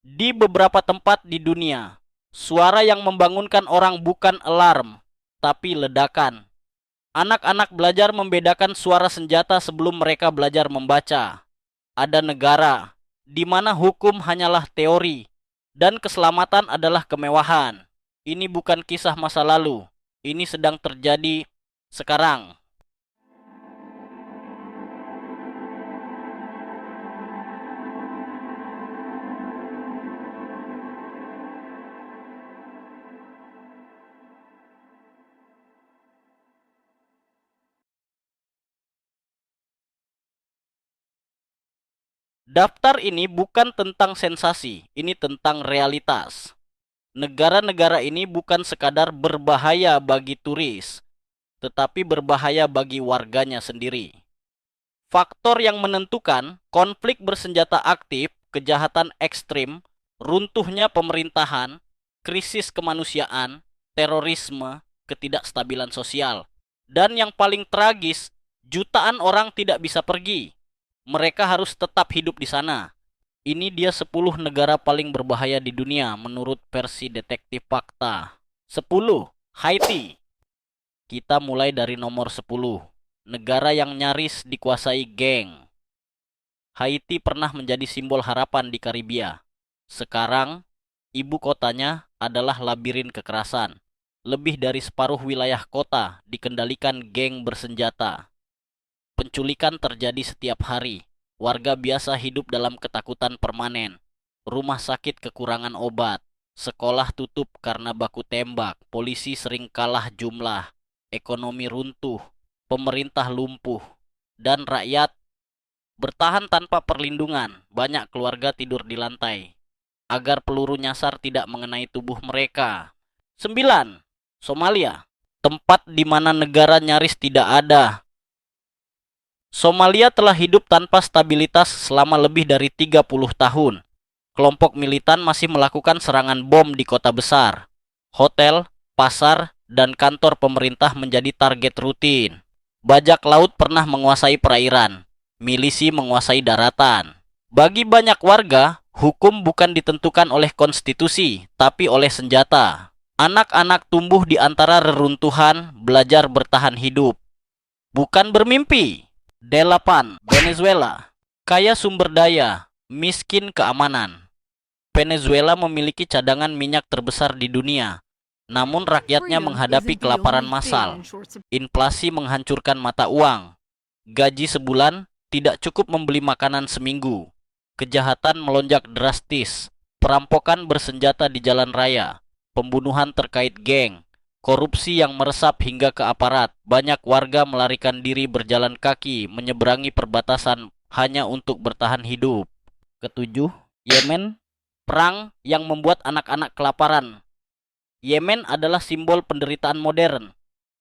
Di beberapa tempat di dunia, suara yang membangunkan orang bukan alarm, tapi ledakan. Anak-anak belajar membedakan suara senjata sebelum mereka belajar membaca. Ada negara di mana hukum hanyalah teori dan keselamatan adalah kemewahan. Ini bukan kisah masa lalu. Ini sedang terjadi sekarang. Daftar ini bukan tentang sensasi, ini tentang realitas. Negara-negara ini bukan sekadar berbahaya bagi turis, tetapi berbahaya bagi warganya sendiri. Faktor yang menentukan konflik bersenjata aktif, kejahatan ekstrim, runtuhnya pemerintahan, krisis kemanusiaan, terorisme, ketidakstabilan sosial. Dan yang paling tragis, jutaan orang tidak bisa pergi. Mereka harus tetap hidup di sana. Ini dia 10 negara paling berbahaya di dunia menurut versi detektif fakta. 10. Haiti. Kita mulai dari nomor 10. Negara yang nyaris dikuasai geng. Haiti pernah menjadi simbol harapan di Karibia. Sekarang, ibu kotanya adalah labirin kekerasan. Lebih dari separuh wilayah kota dikendalikan geng bersenjata. Penculikan terjadi setiap hari. Warga biasa hidup dalam ketakutan permanen. Rumah sakit kekurangan obat. Sekolah tutup karena baku tembak. Polisi sering kalah jumlah. Ekonomi runtuh. Pemerintah lumpuh. Dan rakyat bertahan tanpa perlindungan. Banyak keluarga tidur di lantai agar peluru nyasar tidak mengenai tubuh mereka. 9. Somalia. Tempat di mana negara nyaris tidak ada. Somalia telah hidup tanpa stabilitas selama lebih dari 30 tahun. Kelompok militan masih melakukan serangan bom di kota besar. Hotel, pasar, dan kantor pemerintah menjadi target rutin. Bajak laut pernah menguasai perairan. Milisi menguasai daratan. Bagi banyak warga, hukum bukan ditentukan oleh konstitusi, tapi oleh senjata. Anak-anak tumbuh di antara reruntuhan, belajar bertahan hidup. Bukan bermimpi. 8. Venezuela. Kaya sumber daya, miskin keamanan. Venezuela memiliki cadangan minyak terbesar di dunia. Namun rakyatnya menghadapi kelaparan massal. Inflasi menghancurkan mata uang. Gaji sebulan tidak cukup membeli makanan seminggu. Kejahatan melonjak drastis. Perampokan bersenjata di jalan raya. Pembunuhan terkait geng. Korupsi yang meresap hingga ke aparat. Banyak warga melarikan diri berjalan kaki menyeberangi perbatasan hanya untuk bertahan hidup. Ketujuh, Yemen. Perang yang membuat anak-anak kelaparan. Yemen adalah simbol penderitaan modern.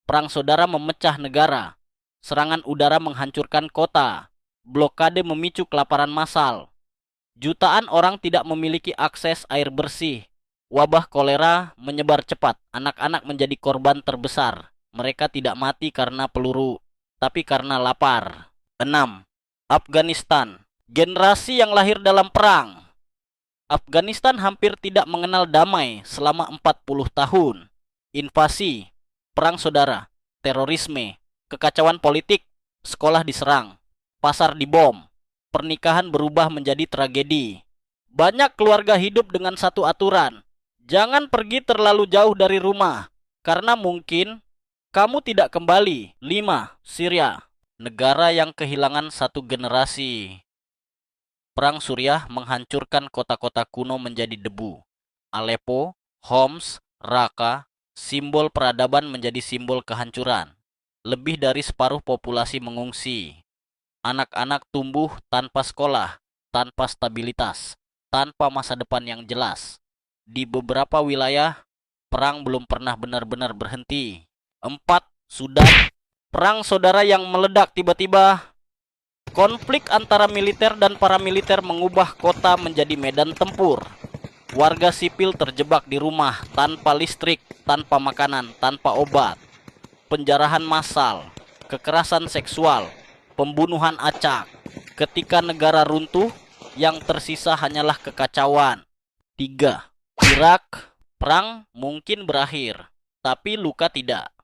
Perang saudara memecah negara. Serangan udara menghancurkan kota. Blokade memicu kelaparan massal. Jutaan orang tidak memiliki akses air bersih. Wabah kolera menyebar cepat. Anak-anak menjadi korban terbesar. Mereka tidak mati karena peluru, tapi karena lapar. 6. Afghanistan. Generasi yang lahir dalam perang. Afghanistan hampir tidak mengenal damai selama 40 tahun. Invasi, perang saudara, terorisme, kekacauan politik, sekolah diserang, pasar dibom, pernikahan berubah menjadi tragedi. Banyak keluarga hidup dengan satu aturan. Jangan pergi terlalu jauh dari rumah, karena mungkin kamu tidak kembali. 5. Syria. Negara yang kehilangan satu generasi. Perang Suriah menghancurkan kota-kota kuno menjadi debu. Aleppo, Homs, Raqqa, simbol peradaban menjadi simbol kehancuran. Lebih dari separuh populasi mengungsi. Anak-anak tumbuh tanpa sekolah, tanpa stabilitas, tanpa masa depan yang jelas. Di beberapa wilayah, perang belum pernah benar-benar berhenti. 4. Sudan. Perang saudara yang meledak tiba-tiba. Konflik antara militer dan paramiliter mengubah kota menjadi medan tempur. Warga sipil terjebak di rumah tanpa listrik, tanpa makanan, tanpa obat. Penjarahan massal, kekerasan seksual, pembunuhan acak. Ketika negara runtuh, yang tersisa hanyalah kekacauan. 3. Irak, perang mungkin berakhir, tapi luka tidak.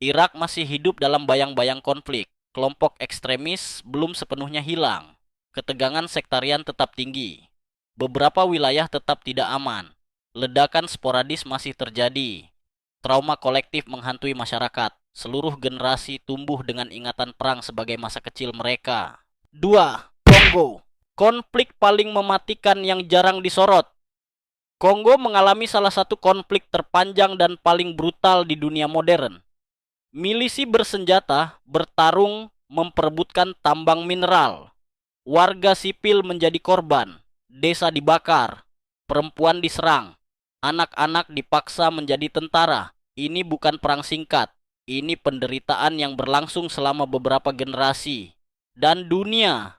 Irak masih hidup dalam bayang-bayang konflik. Kelompok ekstremis belum sepenuhnya hilang. Ketegangan sektarian tetap tinggi. Beberapa wilayah tetap tidak aman. Ledakan sporadis masih terjadi. Trauma kolektif menghantui masyarakat. Seluruh generasi tumbuh dengan ingatan perang sebagai masa kecil mereka. 2. Kongo. Konflik paling mematikan yang jarang disorot. Kongo mengalami salah satu konflik terpanjang dan paling brutal di dunia modern. Milisi bersenjata bertarung memperebutkan tambang mineral. Warga sipil menjadi korban. Desa dibakar. Perempuan diserang. Anak-anak dipaksa menjadi tentara. Ini bukan perang singkat. Ini penderitaan yang berlangsung selama beberapa generasi. Dan dunia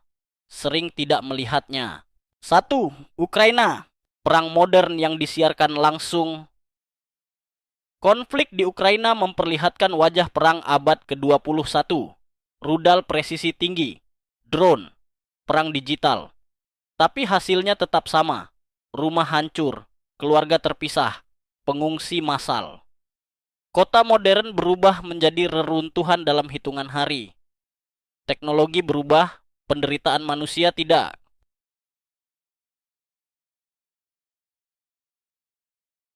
sering tidak melihatnya. 1. Ukraina. Perang modern yang disiarkan langsung. Konflik di Ukraina memperlihatkan wajah perang abad ke-21. Rudal presisi tinggi, drone, perang digital. Tapi hasilnya tetap sama. Rumah hancur, keluarga terpisah, pengungsi massal. Kota modern berubah menjadi reruntuhan dalam hitungan hari. Teknologi berubah, penderitaan manusia tidak.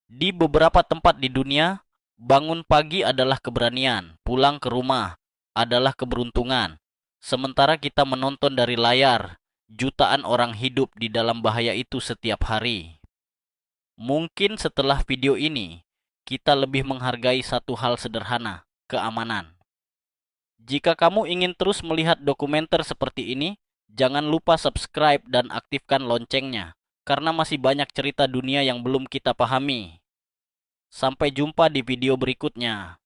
Di beberapa tempat di dunia, bangun pagi adalah keberanian, pulang ke rumah adalah keberuntungan. Sementara kita menonton dari layar, jutaan orang hidup di dalam bahaya itu setiap hari. Mungkin setelah video ini, kita lebih menghargai satu hal sederhana, keamanan. Jika kamu ingin terus melihat dokumenter seperti ini, jangan lupa subscribe dan aktifkan loncengnya, karena masih banyak cerita dunia yang belum kita pahami. Sampai jumpa di video berikutnya.